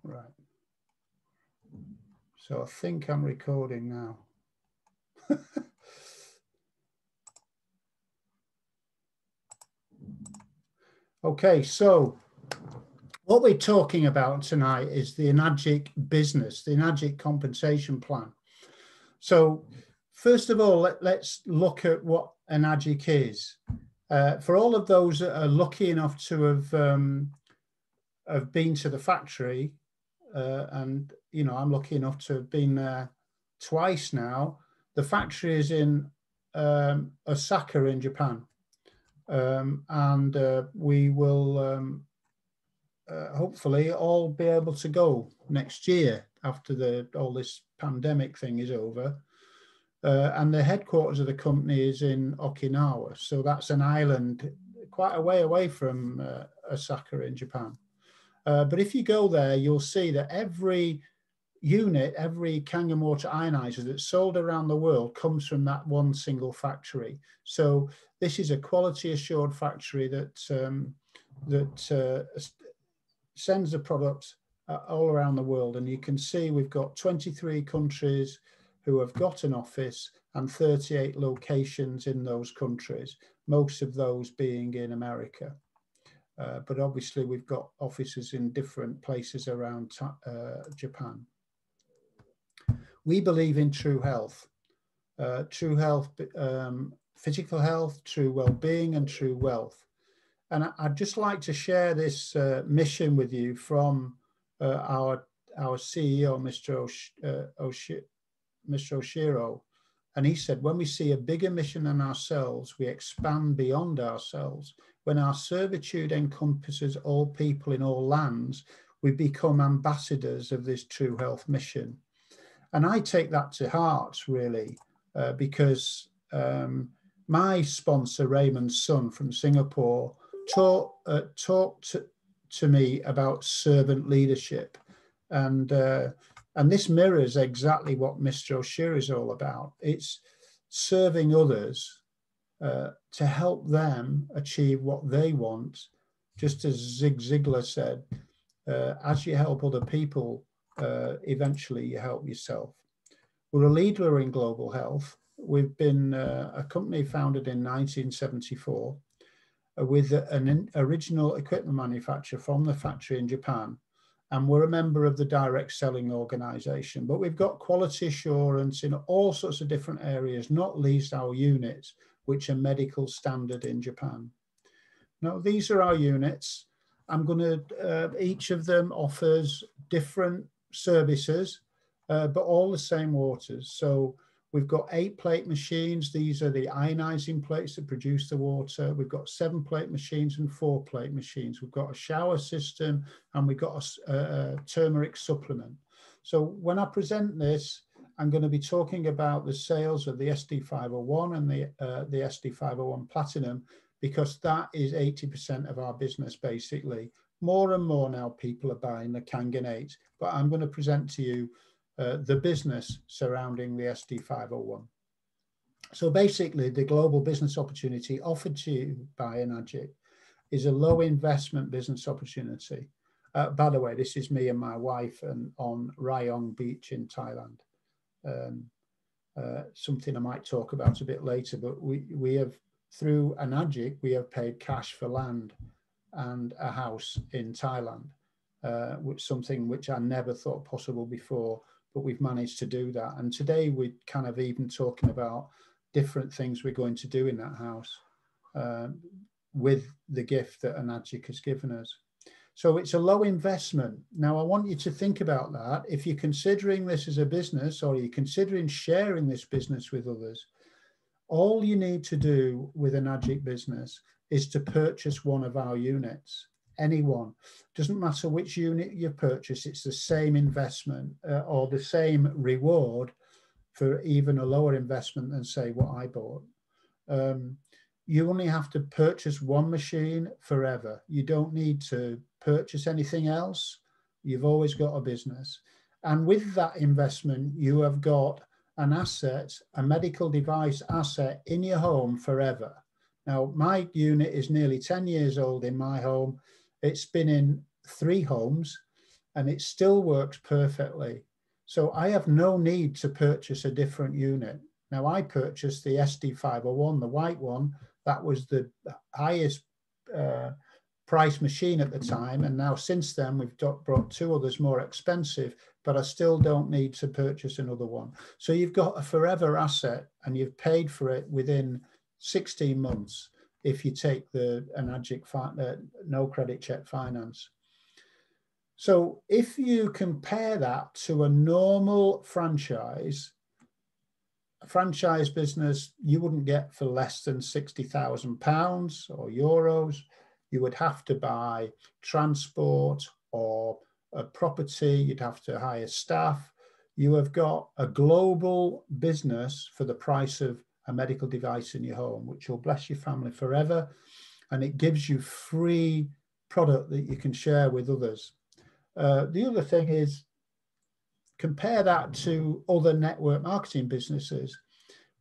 Right. So I think I'm recording now. Okay, so what we're talking about tonight is the Enagic business, the Enagic compensation plan. So first of all, let's look at what Enagic is. For all of those that are lucky enough to have been to the factory, and you know, I'm lucky enough to have been there twice now. The factory is in Osaka in Japan, and we will hopefully all be able to go next year after all this pandemic thing is over. And the headquarters of the company is in Okinawa, so that's an island quite a way away from Osaka in Japan. But if you go there, you'll see that every unit, every Kangen water ionizer that's sold around the world comes from that one single factory. So this is a quality assured factory that sends the products all around the world. And you can see we've got 23 countries who have got an office and 38 locations in those countries, most of those being in America. But obviously we've got offices in different places around Japan. We believe in true health, physical health, true well-being, and true wealth. And I'd just like to share this mission with you from our CEO, Mr. Oshiro. And he said, when we see a bigger mission than ourselves, we expand beyond ourselves. When our servitude encompasses all people in all lands, we become ambassadors of this true health mission. And I take that to heart, really, because my sponsor, Raymond's son from Singapore, talked to me about servant leadership. And this mirrors exactly what Mr. Oshiro is all about. It's serving others to help them achieve what they want. Just as Zig Ziglar said, as you help other people, eventually you help yourself. We're a leader in global health. We've been a company founded in 1974 with an original equipment manufacturer from the factory in Japan. And we're a member of the direct selling organization, but we've got quality assurance in all sorts of different areas, not least our units, which are medical standard in Japan. Now, these are our units. I'm going to, each of them offers different services, but all the same waters. So we've got 8 plate machines. These are the ionizing plates that produce the water. We've got 7 plate machines and 4 plate machines. We've got a shower system and we've got a turmeric supplement. So when I present this, I'm going to be talking about the sales of the SD501 and the SD501 Platinum, because that is 80% of our business, basically. More and more now people are buying the Kangen 8, but I'm going to present to you the business surrounding the SD501. So basically, the global business opportunity offered to you by Enagic is a low investment business opportunity. By the way, this is me and my wife on Rayong Beach in Thailand. Something I might talk about a bit later, but we have, through Enagic, we have paid cash for land and a house in Thailand, something which I never thought possible before. But we've managed to do that. And today we're kind of even talking about different things we're going to do in that house with the gift that Enagic has given us. So it's a low investment. Now, I want you to think about that. If you're considering this as a business, or you're considering sharing this business with others, all you need to do with Enagic business is to purchase one of our units. Anyone. Doesn't matter which unit you purchase, it's the same investment or the same reward for even a lower investment than, say, what I bought. You only have to purchase one machine forever. You don't need to purchase anything else. You've always got a business. And with that investment, you have got an asset, a medical device asset in your home forever. Now, my unit is nearly 10 years old in my home. It's been in 3 homes. and it still works perfectly. So I have no need to purchase a different unit. Now I purchased the SD501, the white one. That was the highest price machine at the time. And now since then, we've brought 2 others more expensive, but I still don't need to purchase another one. So you've got a forever asset and you've paid for it within 16 months if you take the Enagic no credit check finance. So if you compare that to a normal franchise, a franchise business, you wouldn't get for less than £60,000 or euros. You would have to buy transport or a property. You'd have to hire staff. You have got a global business for the price of a medical device in your home, which will bless your family forever. And it gives you free product that you can share with others. The other thing is, compare that to other network marketing businesses.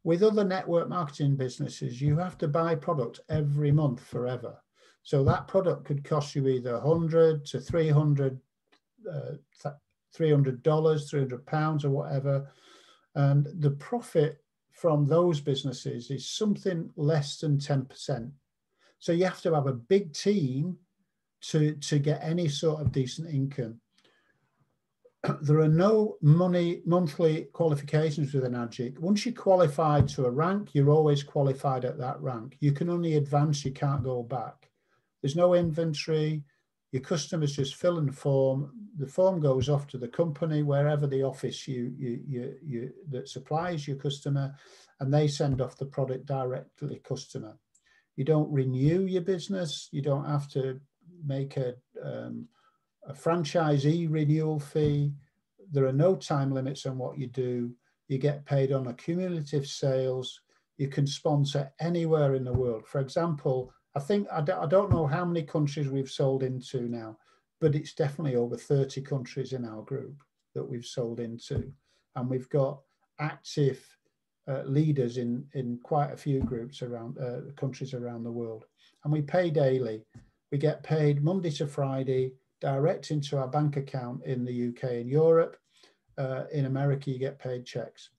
With other network marketing businesses, you have to buy product every month forever. So that product could cost you either $100 to $300, £300 or whatever. And the profit from those businesses is something less than 10%. So you have to have a big team to get any sort of decent income. There are no monthly qualifications with Enagic. Once you're qualified to a rank, you're always qualified at that rank. You can only advance, you can't go back. There's no inventory. Your customers just fill in the form. The form goes off to the company, wherever the office that supplies your customer, and they send off the product directly to customer. You don't renew your business. You don't have to make a franchisee renewal fee. There are no time limits on what you do. You get paid on a cumulative sales. You can sponsor anywhere in the world. For example, I don't know how many countries we've sold into now, but it's definitely over 30 countries in our group that we've sold into. And we've got active leaders in quite a few groups around countries around the world. And we pay daily. We get paid Monday to Friday, direct into our bank account in the UK and Europe. In America, you get paid checks.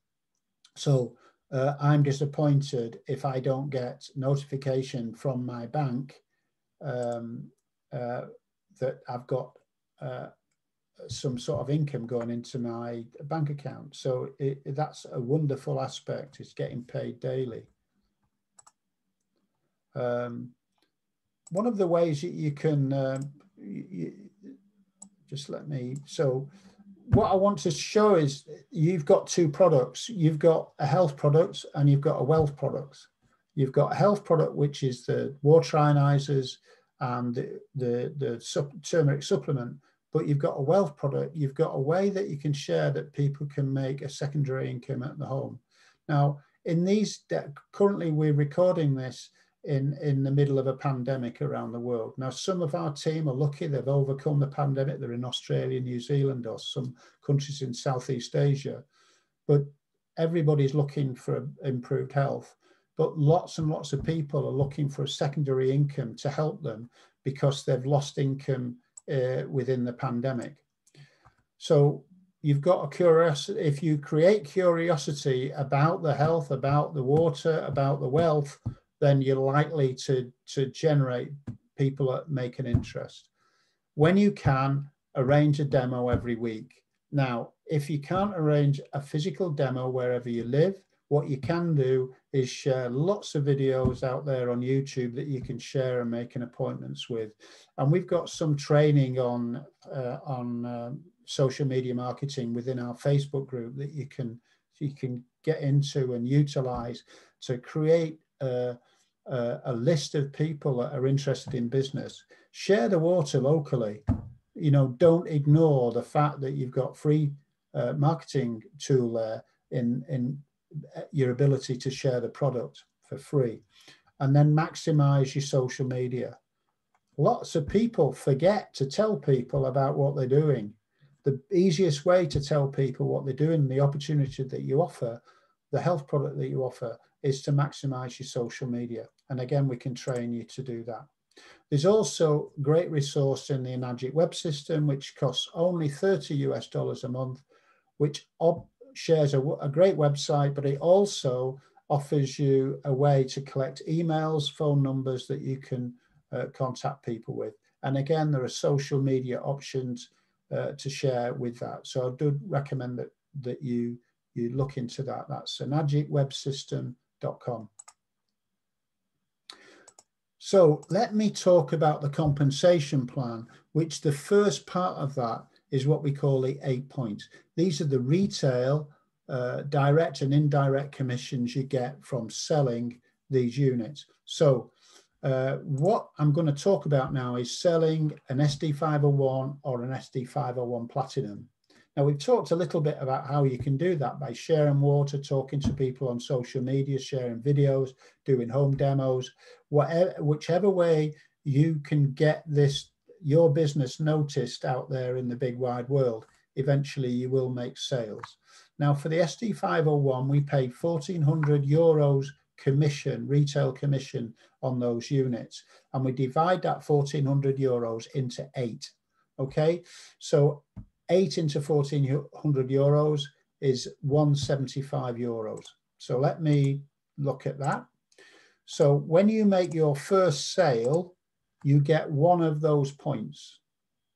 So I'm disappointed if I don't get notification from my bank that I've got some sort of income going into my bank account. So that's a wonderful aspect. It's getting paid daily. One of the ways that you can just let me, so what I want to show is you've got 2 products. You've got a health product and you've got a wealth product. You've got a health product, which is the water ionizers and the turmeric supplement, but you've got a wealth product. You've got a way that you can share that people can make a secondary income at the home. Now, in these, currently we're recording this in the middle of a pandemic around the world. Now, some of our team are lucky, they've overcome the pandemic. They're in Australia, New Zealand, or some countries in Southeast Asia. But everybody's looking for improved health. But lots and lots of people are looking for a secondary income to help them because they've lost income within the pandemic. So you've got a curiosity. If you create curiosity about the health, about the water, about the wealth, then you're likely to generate people that make an interest. When you can, arrange a demo every week. Now, if you can't arrange a physical demo wherever you live, what you can do is share lots of videos out there on YouTube that you can share and make an appointments with. And we've got some training on social media marketing within our Facebook group that you can get into and utilize to create a list of people that are interested in business. Share the water locally. You know, don't ignore the fact that you've got free marketing tool there in your ability to share the product for free. And then maximize your social media. Lots of people forget to tell people about what they're doing. The easiest way to tell people what they're doing, the opportunity that you offer, the health product that you offer, is to maximize your social media. And again, we can train you to do that. There's also a great resource in the Enagic web system, which costs only $30 a month, which shares a great website, but it also offers you a way to collect emails, phone numbers that you can contact people with. And again, there are social media options to share with that. So I do recommend that you look into that. That's enagicwebsystem.com. So let me talk about the compensation plan, which the first part of that is what we call the 8 points. These are the retail, direct and indirect commissions you get from selling these units. So what I'm going to talk about now is selling an SD501 or an SD501 Platinum. Now, we've talked a little bit about how you can do that by sharing water, talking to people on social media, sharing videos, doing home demos, whichever way you can get your business noticed out there in the big wide world. Eventually, you will make sales. Now, for the SD501, we pay €1,400 commission, retail commission on those units, and we divide that €1,400 into 8. Okay, so 8 into €1,400 is €175. So let me look at that. So when you make your first sale, you get one of those points,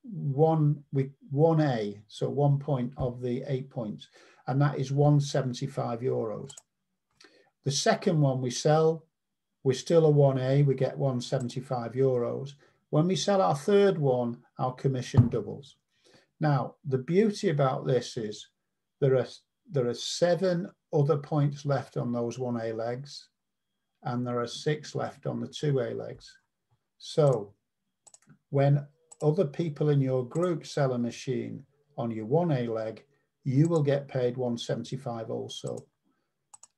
one A, so 1 point of the 8 points, and that is €175. The second one we sell, we're still a 1A, we get €175. When we sell our third one, our commission doubles. Now, the beauty about this is there are 7 other points left on those 1A legs, and there are 6 left on the 2A legs. So when other people in your group sell a machine on your 1A leg, you will get paid $175 also.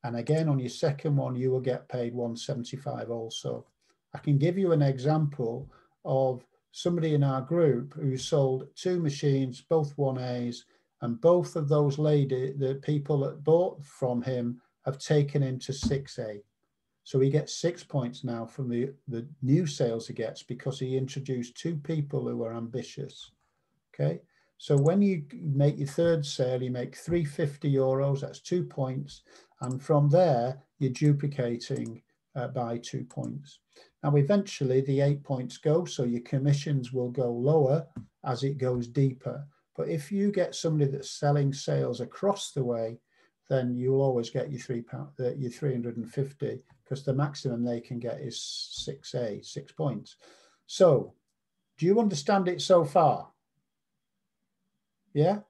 And again, on your second one, you will get paid $175 also. I can give you an example of somebody in our group who sold 2 machines, both 1As, and both of those the people that bought from him have taken him to 6A. So he gets 6 points now from the new sales he gets because he introduced 2 people who are ambitious. Okay, so when you make your third sale, you make €350, that's 2 points. And from there, you're duplicating by 2 points. Now, eventually the 8 points go, so your commissions will go lower as it goes deeper. But if you get somebody that's selling sales across the way, then you'll always get your $350, because the maximum they can get is 6A, 6 points. So, do you understand it so far? Yeah?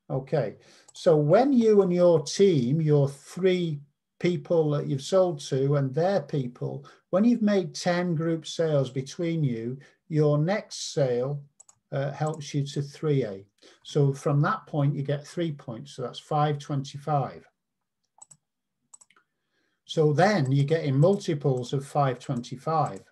Okay. So when you and your team, your 3 people that you've sold to and their people, when you've made 10 group sales between you, your next sale helps you to 3A. So from that point, you get 3 points. So that's 525. So then you're getting multiples of 525.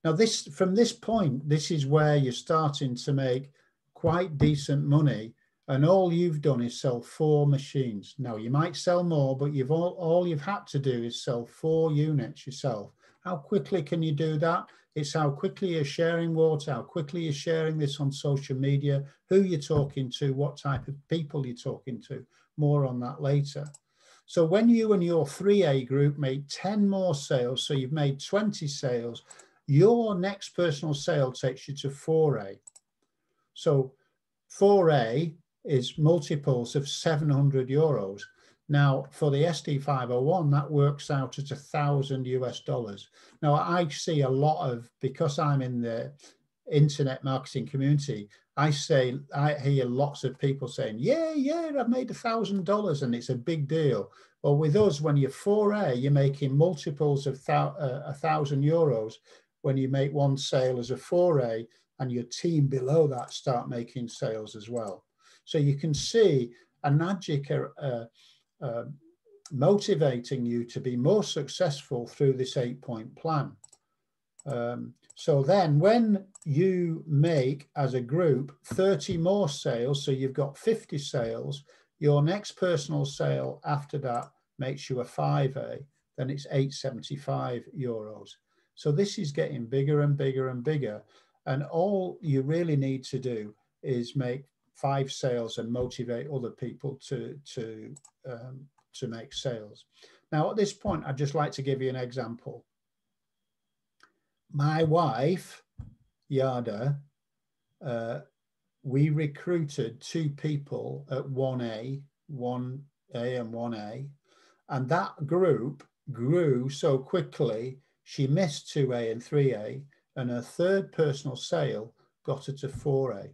Now from this point, this is where you're starting to make quite decent money. And all you've done is sell 4 machines. Now, you might sell more, but all you've had to do is sell 4 units yourself. How quickly can you do that? It's how quickly you're sharing water, how quickly you're sharing this on social media, who you're talking to, what type of people you're talking to. More on that later. So when you and your 3A group make 10 more sales, so you've made 20 sales, your next personal sale takes you to 4A. So 4A is multiples of €700. Now, for the SD501, that works out at $1,000 US. Now, I see a lot of, because I'm in the internet marketing community, I hear lots of people saying, yeah, I've made $1,000 and it's a big deal. Well, with us, when you're 4A, you're making multiples of €1,000 when you make one sale as a 4A, and your team below that start making sales as well. So you can see Enagic motivating you to be more successful through this 8-point plan. So then when you make, as a group, 30 more sales, so you've got 50 sales, your next personal sale after that makes you a 5A, then it's €875. So this is getting bigger and bigger and bigger. And all you really need to do is make 5 sales and motivate other people to make sales. Now, at this point, I'd just like to give you an example. My wife, Yada, we recruited 2 people at 1A and 1A, and that group grew so quickly, she missed 2A and 3A, and her 3rd personal sale got her to 4A.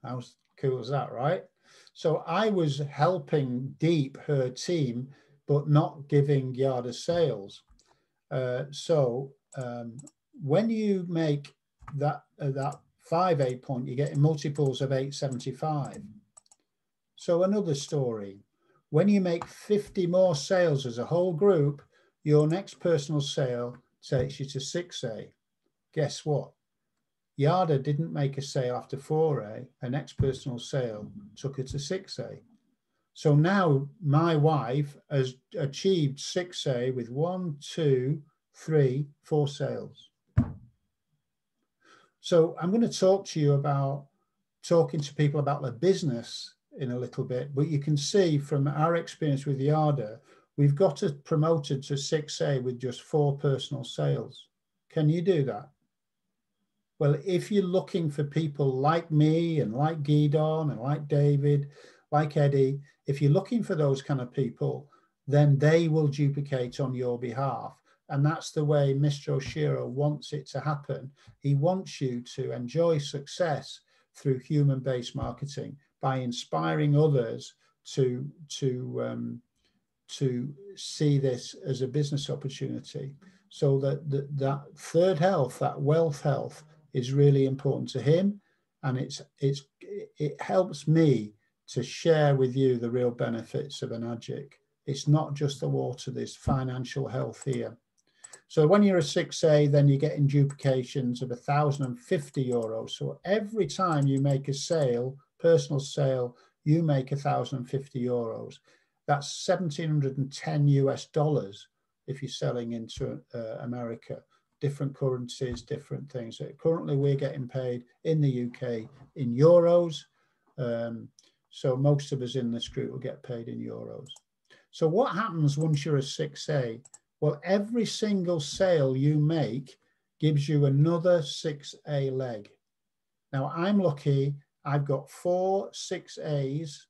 How cool is that, right? So I was helping deep her team, but not giving Yada sales. When you make that 5A point, you get multiples of 875. So another story, when you make 50 more sales as a whole group, your next personal sale takes you to 6A. Guess what? Yada didn't make a sale after 4A. Her next personal sale took her to 6A. So now my wife has achieved 6A with 1, 2, 3, 4 sales. So I'm going to talk to you about talking to people about their business in a little bit, but you can see from our experience with Yada, we've got it promoted to 6A with just 4 personal sales. Can you do that? Well, if you're looking for people like me and like Guidon and like David, like Eddie, if you're looking for those kind of people, then they will duplicate on your behalf. And that's the way Mr. Oshiro wants it to happen. He wants you to enjoy success through human-based marketing by inspiring others to see this as a business opportunity. So that third health, that wealth health, is really important to him, and it helps me to share with you the real benefits of Enagic. It's not just the water, there's financial health here. So when you're a 6A, then you're getting duplications of €1,050. So every time you make a sale, personal sale, you make €1,050. That's $1,710 if you're selling into America. Different currencies, different things. So currently, we're getting paid in the UK in euros. So most of us in this group will get paid in euros. So what happens once you're a 6A? Well, every single sale you make gives you another 6A leg. Now, I'm lucky. I've got 4 6As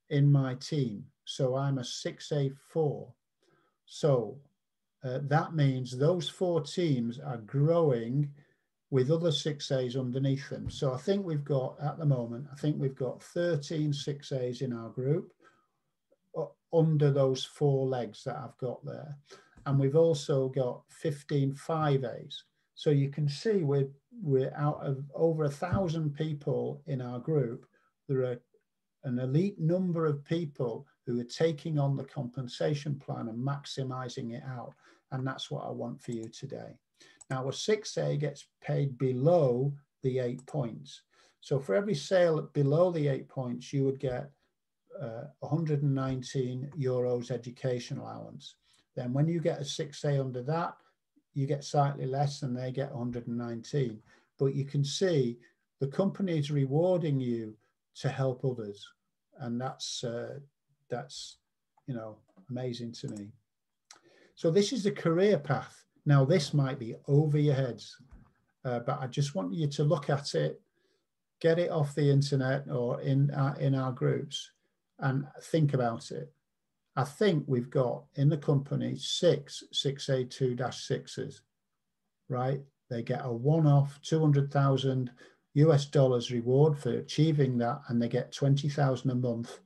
in my team. So I'm a 6A4. So that means those 4 teams are growing with other 6As underneath them. So I think we've got, at the moment, I think we've got 13 6As in our group under those 4 legs that I've got there. And we've also got 15 5As. So you can see we're out of over 1,000 people in our group. There are an elite number of people who are taking on the compensation plan and maximizing it out. And that's what I want for you today. Now, a 6A gets paid below the 8 points. So for every sale below the 8 points, you would get €119 education allowance. Then when you get a 6A under that, you get slightly less and they get 119. But you can see the company is rewarding you to help others. And that's amazing to me. So this is the career path. Now, this might be over your heads, but I just want you to look at it, get it off the internet or in our groups and think about it. I think we've got in the company 6 6A2-6s, right? They get a one-off $200,000 reward for achieving that, and they get 20,000 a month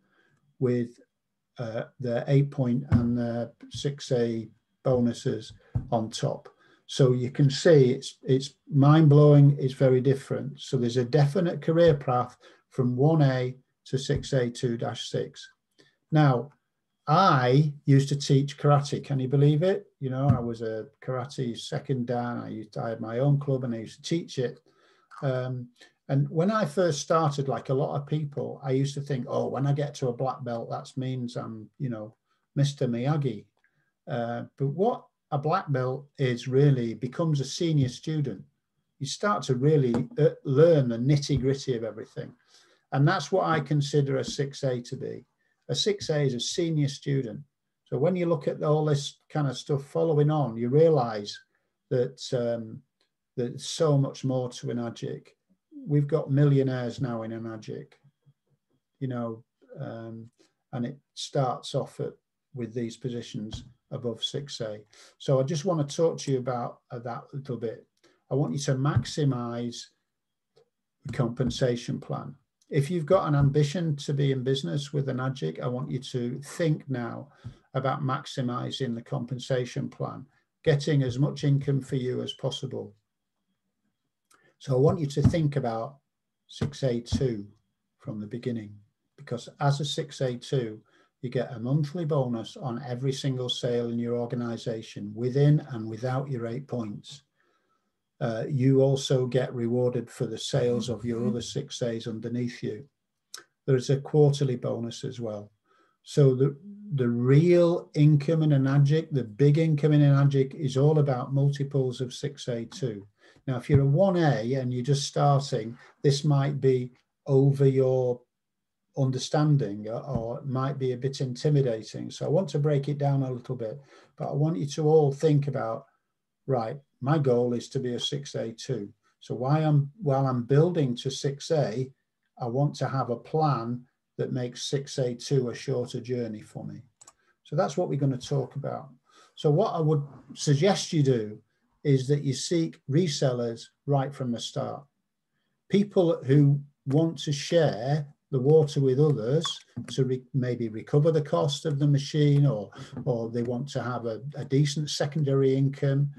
with their 8 point and their 6A bonuses on top. So you can see it's mind-blowing, it's very different. So there's a definite career path from 1A to 6A2-6. Now, I used to teach karate. Can you believe it? You know, I was a karate second dan. I had my own club and I used to teach it. And when I first started, like a lot of people, I used to think, oh, when I get to a black belt, that means I'm, Mr. Miyagi. But what a black belt is really becomes a senior student. You start to really learn the nitty gritty of everything. And that's what I consider a 6A to be. A 6A is a senior student. So when you look at all this kind of stuff following on, you realize that there's so much more to Enagic. We've got millionaires now in Enagic, you know, and it starts off with these positions above 6A. So I just want to talk to you about that a little bit. I want you to maximize the compensation plan. If you've got an ambition to be in business with Enagic, I want you to think now about maximizing the compensation plan, getting as much income for you as possible. So I want you to think about 6A2 from the beginning, because as a 6A2, you get a monthly bonus on every single sale in your organization, within and without your 8 points. You also get rewarded for the sales of your other 6As underneath you. There's a quarterly bonus as well. So the real income in Enagic, the big income in Enagic, is all about multiples of 6A2. Now, if you're a 1A and you're just starting, this might be over your understanding, or it might be a bit intimidating. So I want to break it down a little bit, but I want you to all think about, right, my goal is to be a 6A2. So while I'm building to 6A, I want to have a plan that makes 6A2 a shorter journey for me. So that's what we're going to talk about. So what I would suggest you do is that you seek resellers right from the start. People who want to share the water with others to maybe recover the cost of the machine, or they want to have a decent secondary income,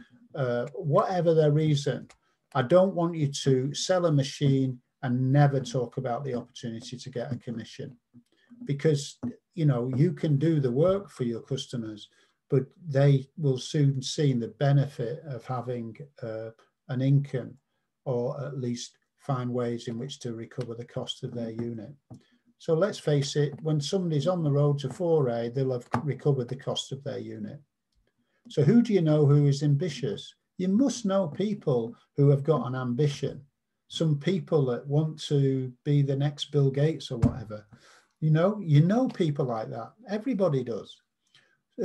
whatever their reason. I don't want you to sell a machine and never talk about the opportunity to get a commission, because you know you can do the work for your customers, but they will soon see the benefit of having an income, or at least find ways in which to recover the cost of their unit. So let's face it, when somebody's on the road to 4A, they'll have recovered the cost of their unit. So who do you know who is ambitious? You must know people who have got an ambition. Some people that want to be the next Bill Gates or whatever. You know people like that. Everybody does.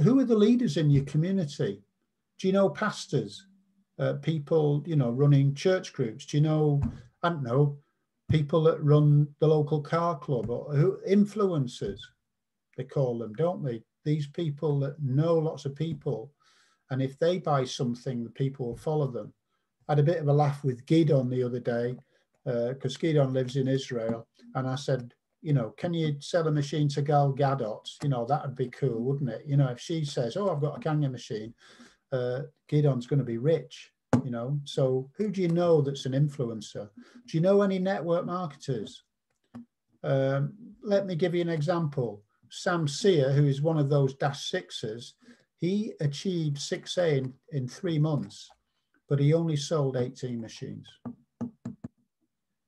Who are the leaders in your community? Do you know pastors? People, running church groups? Do you know, I don't know, people that run the local car club, or who influencers, they call them, don't they? These people that know lots of people, and if they buy something, the people will follow them. I had a bit of a laugh with Gidon the other day, because Gidon lives in Israel, and I said, can you sell a machine to Gal Gadot? That would be cool, wouldn't it? If she says, oh, I've got a Kangen machine, Gidon's going to be rich, So who do you know that's an influencer? Do you know any network marketers? Let me give you an example. Sam Sear, who is one of those -6s, he achieved 6A in 3 months, but he only sold 18 machines.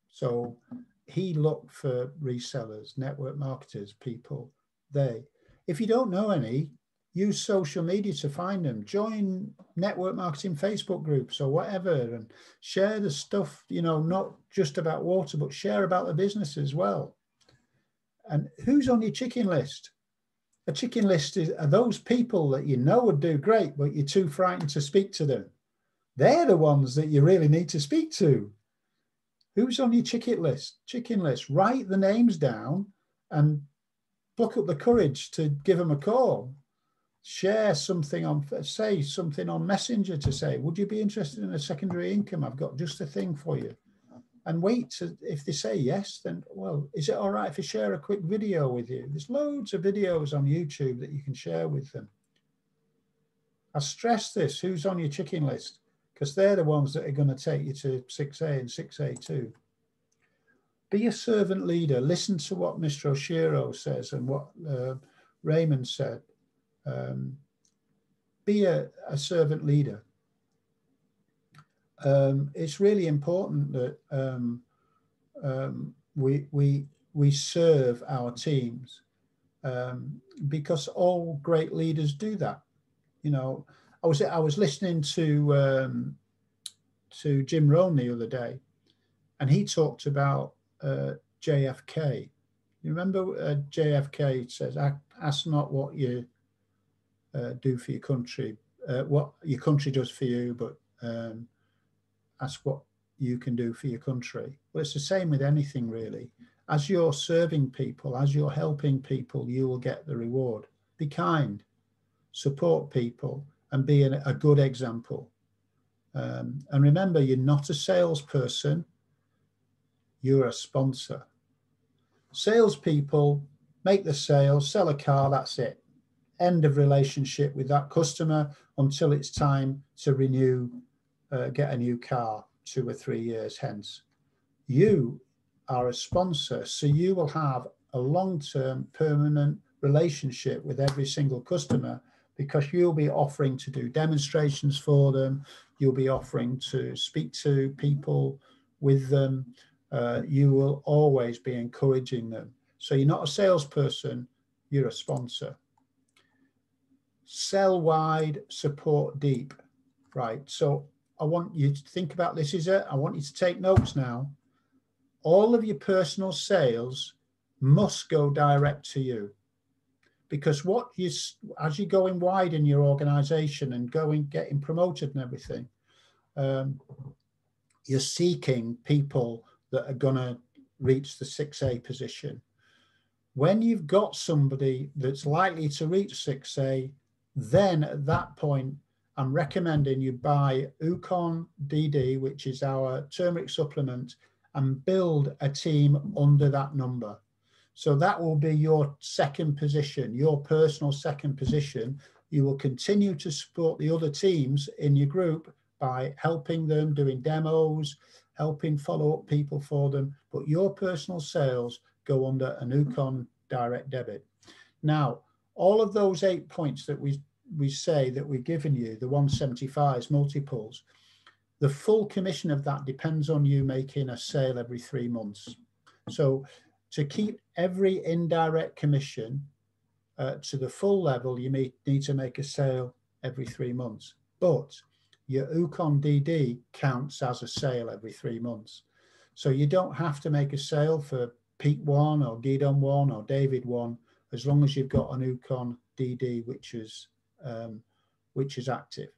So he looked for resellers, network marketers, people. If you don't know any, use social media to find them. Join network marketing Facebook groups or whatever, and share the stuff, not just about water, but share about the business as well. And who's on your chicken list? A chicken list are those people that would do great, but you're too frightened to speak to them. They're the ones that you really need to speak to. Who's on your chicken list? Write the names down and pluck up the courage to give them a call. Share something say something on Messenger to say, would you be interested in a secondary income? I've got just a thing for you. And wait, if they say yes, then, well, is it all right if I share a quick video with you? There's loads of videos on YouTube that you can share with them. I stress this, who's on your chicken list, because they're the ones that are going to take you to 6A and 6A2. Be a servant leader. Listen to what Mr. Oshiro says and what Raymond said. Be a servant leader. It's really important that we serve our teams, because all great leaders do that. I was listening to Jim Rohn the other day, and he talked about JFK. You remember JFK says, "Ask not what you do for your country, what your country does for you, but ask what you can do for your country." Well, it's the same with anything, really. As you're serving people, as you're helping people, you will get the reward. Be kind, support people, and be a good example. And remember, you're not a salesperson, you're a sponsor. Salespeople make the sale, sell a car, that's it. End of relationship with that customer until it's time to renew, get a new car 2 or 3 years hence. You are a sponsor, so you will have a long-term permanent relationship with every single customer, because you'll be offering to do demonstrations for them, you'll be offering to speak to people with them, you will always be encouraging them. So you're not a salesperson, you're a sponsor. Sell wide, support deep. Right, so I want you to think about this. I want you to take notes now. All of your personal sales must go direct to you, because as you're going wide in your organization and getting promoted and everything, you're seeking people that are going to reach the 6A position. When you've got somebody that's likely to reach 6A, then at that point, I'm recommending you buy Ukon DD, which is our turmeric supplement, and build a team under that number. So that will be your second position, your personal second position. You will continue to support the other teams in your group by helping them, doing demos, helping follow up people for them. But your personal sales go under an Ukon direct debit. Now, all of those 8 points that we say that we've given you, the 175s, multiples, the full commission of that depends on you making a sale every 3 months. So to keep every indirect commission to the full level, you need to make a sale every 3 months. But your Ukon DD counts as a sale every 3 months. So you don't have to make a sale for Pete 1 or Guidon 1 or David 1, as long as you've got an Ukon DD which is active.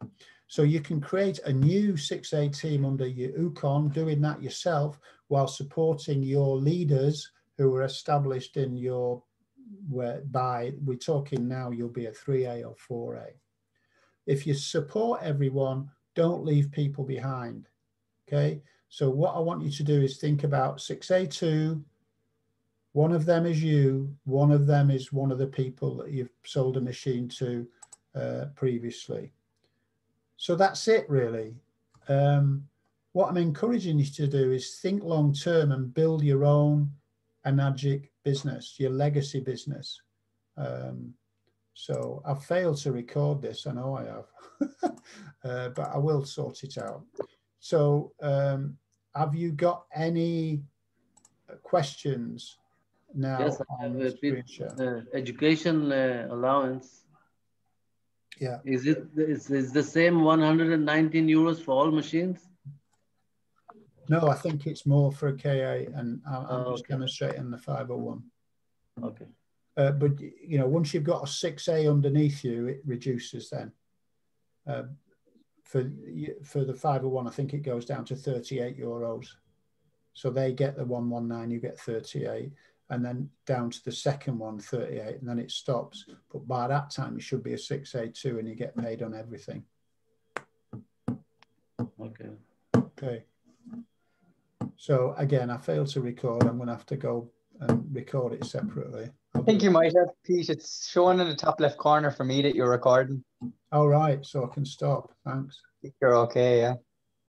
So you can create a new 6A team under your Ukon, doing that yourself while supporting your leaders who are established in your, we're talking now you'll be a 3A or 4A. If you support everyone, don't leave people behind, okay? So what I want you to do is think about 6A2, one of them is you, one of them is one of the people that you've sold a machine to previously. So that's it, really. What I'm encouraging you to do is think long term and build your own Enagic business, your legacy business. So I've failed to record this, I know I have, but I will sort it out. So have you got any questions now? Yes, I have a bit, education allowance. Yeah. Is the same 119 euros for all machines? No, I think it's more for a KA, and I'm just demonstrating the 501. Okay. But you know, once you've got a 6A underneath you, it reduces then. For the 501, I think it goes down to 38 euros. So they get the 119, you get 38, and then down to the second one, 38, and then it stops. But by that time, it should be a 6A2, and you get paid on everything. Okay. Okay. So again, I failed to record. I'm going to have to go and record it separately. I think you might have, Pete. It's showing in the top left corner for me that you're recording. All right, so I can stop. Thanks. You're okay, yeah.